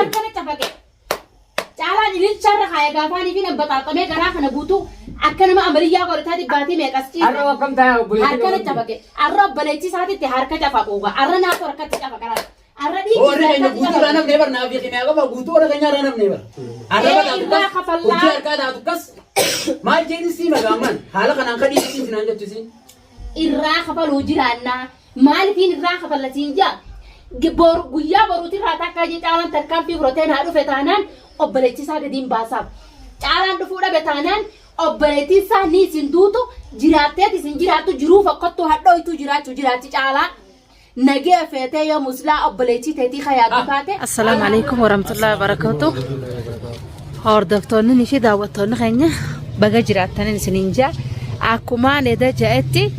كنا تفكر تعالى نلين شر خايا قافاني فينا بطاطمة قراخنا بوتو أكنا ما أمريكا قريت هذه باتي ميكاستي الرب كم تاع بولي هركنا تفكر الرب بليتي ساعتي تهاركة تفكوها الرنا توركة تفكر الردي orang yang butuh ranam never nabi kini agak butuh orang yang ranam never ada apa tuh ujar kata tuh kas mal jadi sih magaman halah kan angkat di sini nanya tuh sih irra khafal wujirana mal fin irra khafal latinja gebor guya boruti rata kaje talan terkam pi protein hadu fetanan obbaleti sa din basab talan du fuda betanan obbaleti sa ni sinduto jirate ti sinjiratu juru fakotto haddo itu jirati tala نجي فاتي يا مسلا أبليتي تيتي خيال فاتي. السلام عليكم ورحمة الله وبركاته. هار دكتورنا نشي دعوتنا خينيا بقى جراتنا نسنينجا. أكما ندا جاتي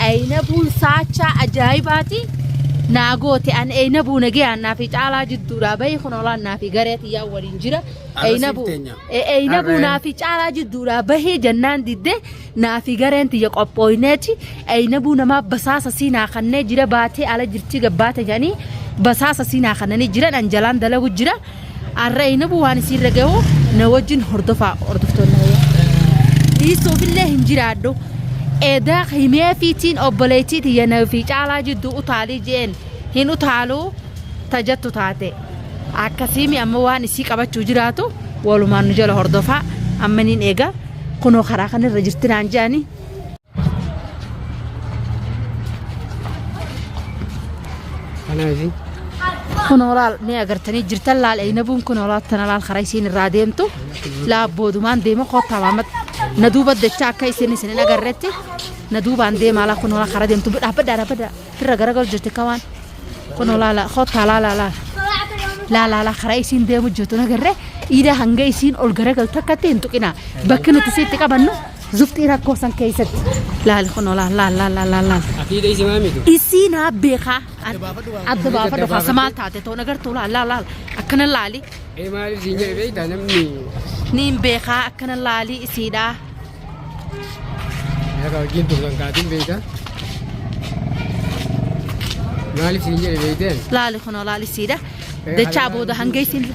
أين بول ساعة أجايباتي ناقوتي أن أين بو نجي أنا في تعالى جدورا بي خنولا أنا في قريتي يا ورينجرا أين بو نافي تعالى جدورا بي جنان ديده نافي قريتي يقبويناتي أين بو نما بساسة سينا خنّي جرا باتي على جرتي قباتي يعني بساسة سينا خنّي جرا أنجلان دلو جرا أين بو هانسير رجعو نوجن هردفتنا يسوع بالله هنجرادو إذا خيمة فيتين أبليتي تيجي في تعالى جدو أطالي جين هنو تالو تجت تاتي أكاسيمي أموان يسيك أبى تجراتو ولو ما نجول هردفا أمنين إيجا كنو خراخن الرجستر عنجاني أنا زين كنو لال نيجرتني جرتال لال أينبون كنو لال تنال خرايسين الراديمتو لا بودمان ديمو قط تمامت ندوبة دشاك كيسين سنين أجرتي ندوبة عندي مالا كنو لا خراديم تبى أبدا في رجال جرت كمان كنو لا خط لا خرايسين ديمو جتونا جرة إذا هنجيسين أول جرال تكتين تكينا بكنو تسيت كمانو زفت إيرا كوسان كيست لا كنو لا أكيد إيش ما ميدو إسينا بيخا أدبا فدو خسمال تاتي تونا جرتو لا أكنا لالي إيه ما زين بيت أنا مني نيم بيخا أكنا لالي إسيدا يا راجل تقولن قاعدين بيتا مالي سينجر بيتين لالي خنو لالي سيدا ده شابو ده هنجيسين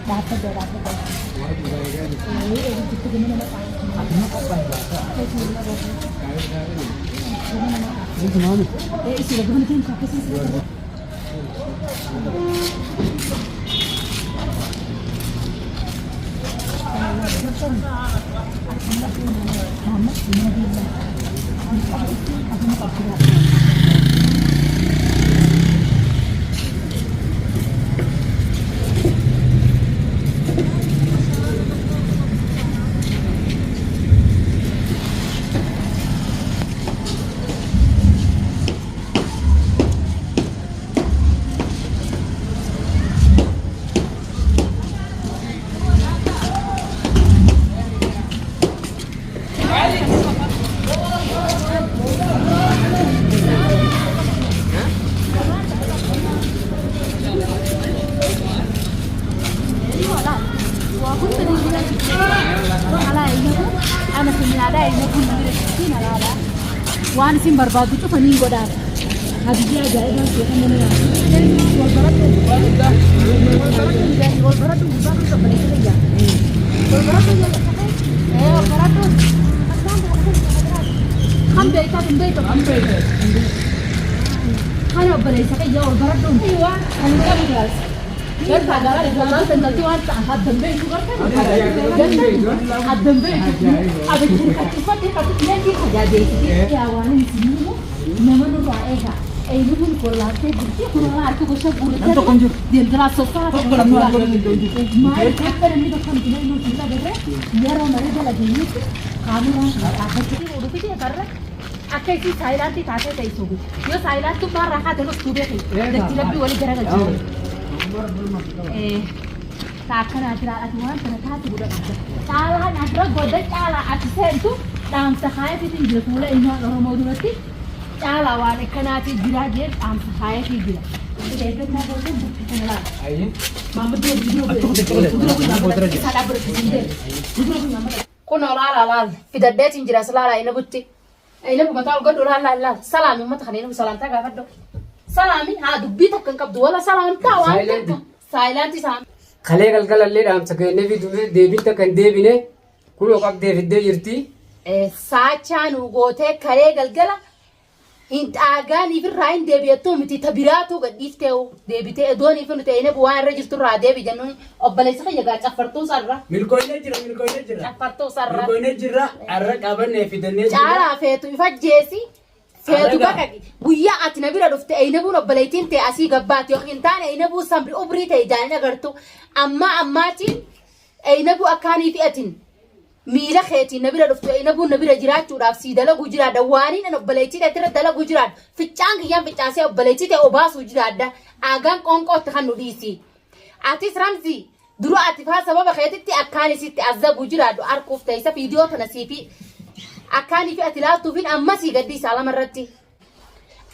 وأنا سين برباد بتشوف أني قدام هذه جاي جاي بس يخمن أنا والبرد سبني كذا والبرد خم بيتا خلنا بني سكيا والبرد أيوة خلنا بني غير فاجارة الجمال تنتظر وان هادم بيت شو كرتين هادم بيت أبي تفكر لكن حاجة دي يا واني سنيمو نمنو رأيها أي نقول كلها تجدي كلها أركو بشر بقولك دي الدراسة صفا ما يفكر إني بفهم كذا إنه كذا بره يرى مريض لديني كاميرا أخذتي ودوتي كذا أكيد سايلانتي تاتي تيسوي يو سايلانت تو بار راحة تلو ستوبي تجيبي ولا جرا جرا تاكن أجرا أتوان تنتهي تقول تعالى نجرا قدر تعالى أتسنتو دام سخاية في تنجر كولا إنه لهم موضوعتي تعالى وانا كناتي جرا جير دام سخاية في جرا إذا كنا بقول بكتنا أيه ما بدي فيديو كنا لا في دردات إنجرا سلا إنه بتي إنه بمتاع قدر لا سلامي ما تخلينه بسلام تاعك فدو سلامي هذا بيتك كن كبدو ولا سلام تاوان سايلنتي سام Kalee galgalallee dhaamsa kennee fi deebiin takka hin deebine kunoo qabdee fiddee jirti. Saachaa nu gootee kalee galgala hin dhaagaaniif irraa hin deebi'attuu miti ta biraatu gadhiiftee deebitee idooniif nu ta'e waan irra jirtu irraa deebi jennuun obboleessa kiyya gaa caffartuu sarra. Milkooyinee jira. Caffartuu sarra. Milkooyinee jira. Arra qabannee fidannee jira. Caalaa feetu ifajjeesi. Feetu baqaqi. Guyyaa ati na bira dhufte ayinabuun obboleettiin ta'e asii gabbaati yookiin taane ayinabuu sabri ubrii ta'e jaalala agartu. Ammaatiin ayinabuu akkaanii fi'atiin. Miila keetiin na bira dhuftu ayinabuun na bira jiraachuudhaaf sii dalaguu jiraadha. Waaniin an obboleettii ta'e irra dalaguu jiraadha. Ficcaan kiyyaan ficcaasee obboleettii ta'e obaasuu jiraadha. Aagaan qoonqootti kan nu dhiisi. Atis Ramzii dura ati faa sababa keetitti akkaanisitti azabuu jiraadhu arkuuf ta'isa viidiyoo tana siifi. Akkaanii fi ati laaltuufin ammasii gaddiisaa lamarratti.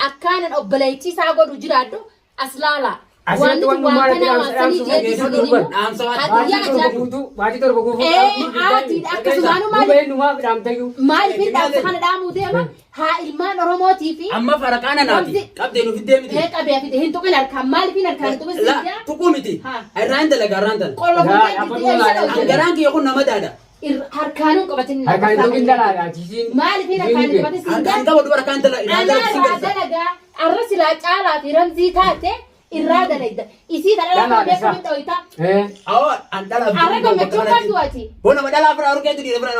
Akkaanan obboleettii isaa godhu jiraadhu as laala. Wanti waan kana waasanii jeetii suniin maatii torba guutuu akkasumaan maaliif hin dhaamsa kana dhaamuu deema haa ilmaan Oromootii fi amma faraqaana naati qabdee nuuf iddee miti qabee fi hin tuqin harkaan maaliif hin harkaan tuqin la tuquu miti irraan dalagaa irraan dalagaa qollofuu garaan kiyya kun nama daada harkaanuu qabatin harkaan tuqin dalagaa maaliif hin harkaan qabatin harkaan qaba dubara kaan dalagaa arra silaa caalaa fi Ramzii taate irraa dalayda isii dhalaa beekamu dhoyta an dhala arra gammachuu qabdu ati bona madala afra argeetu dhiira bira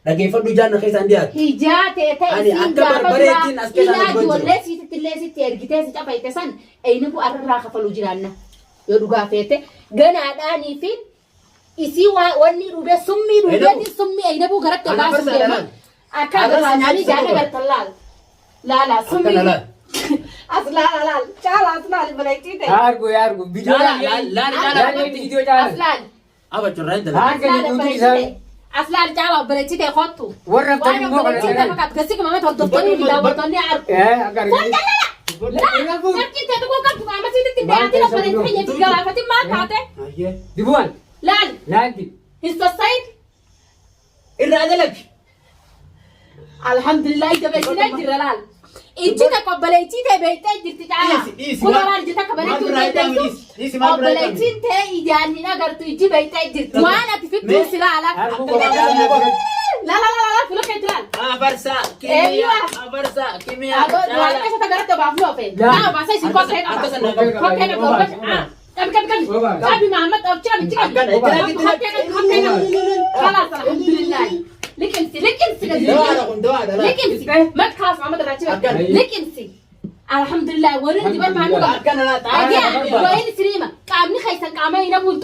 dhageeffadhu jaanna keessaan dhiyaatu hijaa ta'e isiin gaafa bareetiin as keessaan ijoollee sitti ergitee si cafayte san ayinabu arraa kafaluu jiraanna yoo dhugaa feete ganaadhaanii fi isii wanni dhubee summii dhubeetiin summii ayinabu garatti baasuu deema akka agarraanii jaana gartallaal laala summii Aslan, chala balaiti te. Argo, video video Aslan. Aba churran dala. Aslan chala balaiti te khottu. Warra tani mo kana te fakat gasi kama to to tani bila botonni ar. Agar. Sakki te to ko ka ma siti te ati la balaiti ye tigala fati ma taate. Dibuan. Lan di. His the side. Irradalak. Alhamdulillah jabesina jiralal. Injita kobbaleetii ta'e beektee jirti caalaa. Kun waan jita kabaleetii beektee kobbaleetiin ta'e ijaannin agartu iji beektee jirti. Waan ati fittuu sila ala. La fula keetti laal. Abarsa kimiyyaa. Waan keessa tagaratti obaaf nu ofe. Naa obaasa isin kokkee qaba. Kokkee qaba. Qabi Muhammad Abdi Qabi. Kokkee qaba. Kalaas alhamdulillah. Likinsi. Makkaas Muhammad Rachi. Likinsi. Alhamdulillah. Warin dibar maanu qaba. Agiya wayin sirima. Qaamni khaysan qaama inabu hin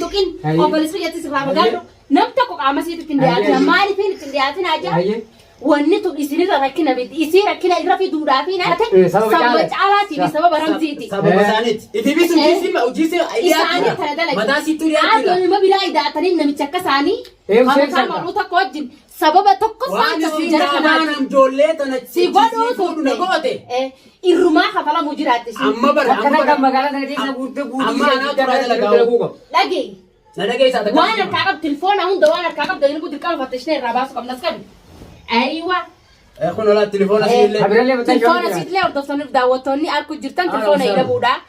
tuqin. Obboleessu yetti sirraa magaallu. Nam tokko qaama siitti hin dhiyaatin. Maaliif hin dhiyaatin aja? Wanni tun isinirra rakkina miti. Isii rakkina irra fiduudhaa fi naate sababa caalaatiif sababa Ramziiti. Sababa isaaniiti. Ifi bisu ujisi isaanii tana dalagi. Mataa siitu dhiyaatu. Aadonima biraa idaatanii namicha akka isaanii. Hamsaa maruu tokko wajjin sababa tokko waan jara kanaanam ijoollee tana si godhuutu goote. Irrumaa kafalamuu jiraatti. Amma bara magaalaa sana keessa guutuu amma anaa turaa dalagaa. Dhagee. Na dhageessaa takka. Waan harkaa qabdu telefoona hunda waan harkaa qabdu inni guddi qaba fattashee irraa baasu qabnas qabi. Aywa. Kun ola telefoona siillee. Telefoona siillee hordoftoonni daawwattoonni arku jirtan telefoona ina buudhaa.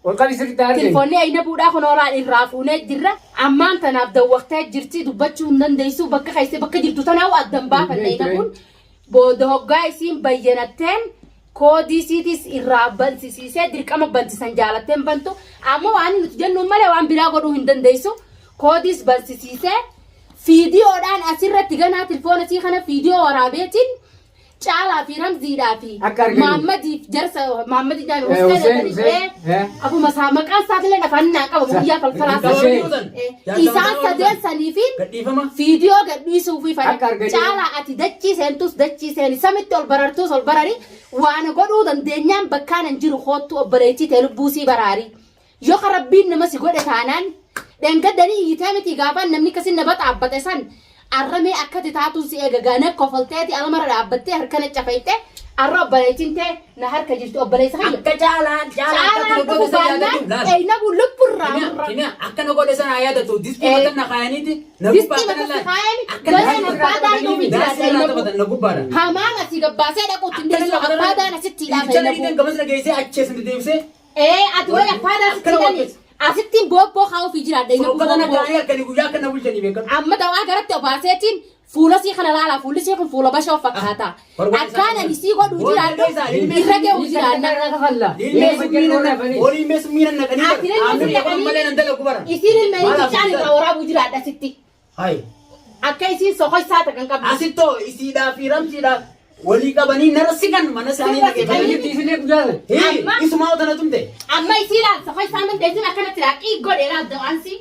Walqabi sirriitti arginu. Telefoonni ina buudhaa kun oolaa irraa fuunee jirra. Ammaan tanaaf daawwattee jirti dubbachuu hin dandeessu bakka keessee bakka jirtu tanaa'u addan baafanne ina kun booda hoggaa isiin bayyanatteen koodii siitis irraa bansisiisee dirqama bansisan jaalatteen bantu amma waan nuti jennuun malee waan biraa godhuu hin dandeessu koodiis bansisiisee fiidiyoodhaan asirratti ganaa telefoona sii kana fiidiyoo waraabeetiin caalaa fi Ramziidhaa fi Muhammadiif jarsa Muhammadii jaabii akkuma maqaan isaatiillee afaan naa qaba guyyaa falfalaa isaan sadeen sanii fi fiidiyoo gadhiisuu fi caalaa ati dachii seentus dachii seeni samitti ol barartus ol barari waan godhuu dandeenyaan bakkaan hin jiru hoottu obboleettii ta'e lubbuusii baraari yoo rabbiin nama si godhe taanaan dhangadanii iyyitee miti gaafaan namni kasin na baxaabbate san arramee akkati taatuun si eegagaana kofalteeti alamarra dhaabbattee harkana cafayte arra obboleettiin ta'e na harka jirtu obboleessa hayya. Akka caalaan eeynabu lubburraa. Akka na godhe sana yaadatu distii matan na kaayaniiti. Distii matan kaayani galaan abbaadaa nuuf jiraata. Na gubbaadha. Hamaan asii gabbaasee dhaquutti hin deessu abbaadaan asitti dhaafee. Jala dhiitan gamas na geessee achees ni deebisee. Ati wayi abbaadaa asitti hidhani. asittiin boobboo haa ofii jiraadha inni Sokkota na gaanii halkanii guyyaa kana bulchanii beekan. amma dawaa garatti obaaseetiin fuula sii kana laalaa fuulli sii kun fuula bashoo fakkaata akkaan ani sii godhuu jiraadhu irra ga'uu jiraadha Waliin meeshaa miidhan naqanii isiin ilmanii caan irraa waraabuu jiraadha sitti Hai. akka isiin sokoisaa kan qabdu Asittoo isiidhaa fi ramsiidhaa walii qabanii nara sigan mana isaanii naqee. Isumaa otana tumte. amma isiidhaan sokoisaa mandeesin akkanatti raaqii godhe raaddawaansi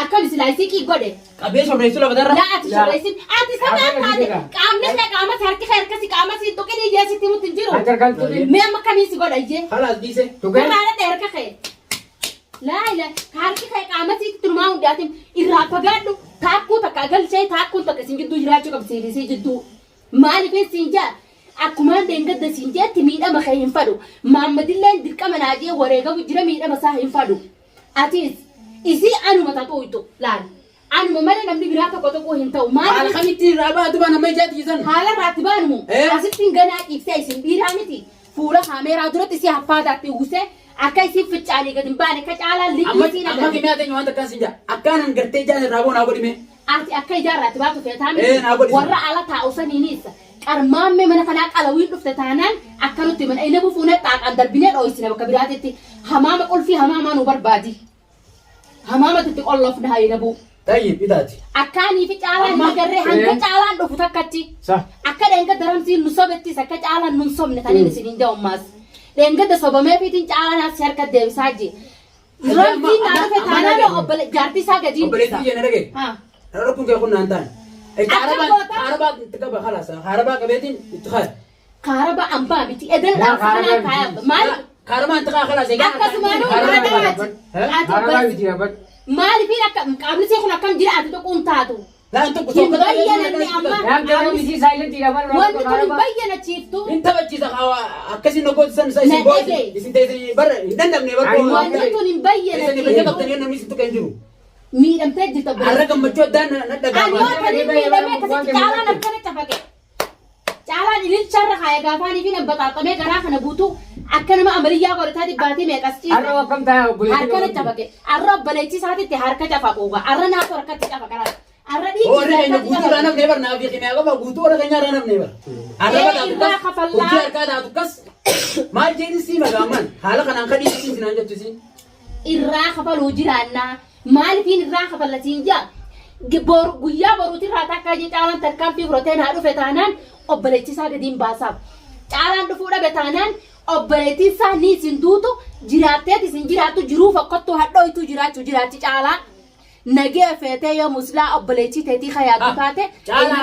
akkam islaayisii qii godhe Qabee sobreessu lafa darra. laati shorreessin ati sabaa taate qaamni kee qaama harki kee harkasi qaama sii tuqini ijee sitti mutti hin jiru mee amma kamii si godha ijee Halaas dhiise. Kuraana harka kee laayila harki kee qaama sii turumaa hundaatiin irraa fagaadhu taakkuu takka galchee taakkuun takka siin jidduu jiraachuu qabsiisii jidduu maaliif siin jaa akkumaan deengadda siin jeetti miidhama kee hin fadhu maammadilleen dirqama naajee wareegamu jira miidhama isaa hin fadhu atiis isi anuma tatuutu laal anuma malee namni biraa tokko tokko hin ta'u Haala maal kamitti irraa baatu baa nama ijaati jisan. haala irraatti baanumu asittiin ganaa dhiibsee isin dhiiraa miti fuula kaameeraa duratti isi haffaataatti uwwisee akka isin ficcaanii gadi hin baane ka caalaa liqisiin Amma kimyaa ta'e waan takkaan sin jaa. Akkaanan gartee ijaan irraa boonaa godhime. ati akka ijaarraatti baatu feetaa naa godhisa. warra ala taa'u saniinis qarmaamme mana kanaa qalawiin dhufte taanaan akkanutti mana inni bufuunee xaaqaan darbinee dhoo'isine bakka biraatitti hamaama qulfii hamaamaa nu barbaadi hamaamatti qollofna hayinabu Tayyib itaati. akkaanii fi caalaan nagarree hanga caalaan dhufu takkatti akka dheenga daramsiin nu sobettis akka caalaan nun sobne taniin isiniin ja'ummaas dheengadda sobamee fiitiin caalaan asi harka deebisaa jee ramsiin naa dhufe taanaan obbola jaartii isaa gadiin Obboleetti biyya na dhagee. Rakkuun kee kun naan taane. Kaarabaa itti qaba khalaas. Kaarabaa qabeetiin itti kaaya. kaaraba ambaa miti edan dhaafsanaa kaaya maal Kaarabaa itti kaa khalaas. akkasumaan maaliifin akka qaamni see kun akkam jira ati tokkoon taatu Laan tokko hin tokko bayyananne amma wanni kun hin bayyanachiiftu Hin taphachiisa akkasiin nogootisan isa isin booda isin teessanii bara hin dandamne bara. wanni kun hin bayyanachiiftu namni isin tuqa hin jiru. miidhamtee jirta Har'a gammachuu addaan na ani dhagaama. yoo tanii miidhamee akkasitti caalaan akkana cafaqe caalaan ililcharra kaaya gaafaanii fi nabbaxaaxamee garaa kana guutuu akka nama amaliyyaa godhataa dhibbaatee meeqas ciisa harkana cafaqe arra obboleechisaatitti harka cafaquu arra naatu harkatti cafaqara arra Warri keenya dhiichi guutuu irraa nafnee bara naaf himaa qaba guutuu warra keenya irraa nafnee bara. Arraba taatu kas hojii harkaa taatu kas maal jedhin sii magaaman haala kanaan kadhii siin sinaan jettu siin. irraa kafaluu jiraannaa maaliifin irraa kafallasiin jaa guyyaa boruuti irraa takkaa jee caalaan tarkaanfii fudhatee naa dhufe taanaan obboleechisaa gadiin baasaaf caalaan dhufuu dhabe taanaan obboleettiisaa ni isin duutu jiraatteet isin jiraattu jiruu fokkottuu hadhooytuu jiraachuu jiraachi caalaa nagee feetee yoo muslaa obboleettii teetii kayaatu taate Caalaa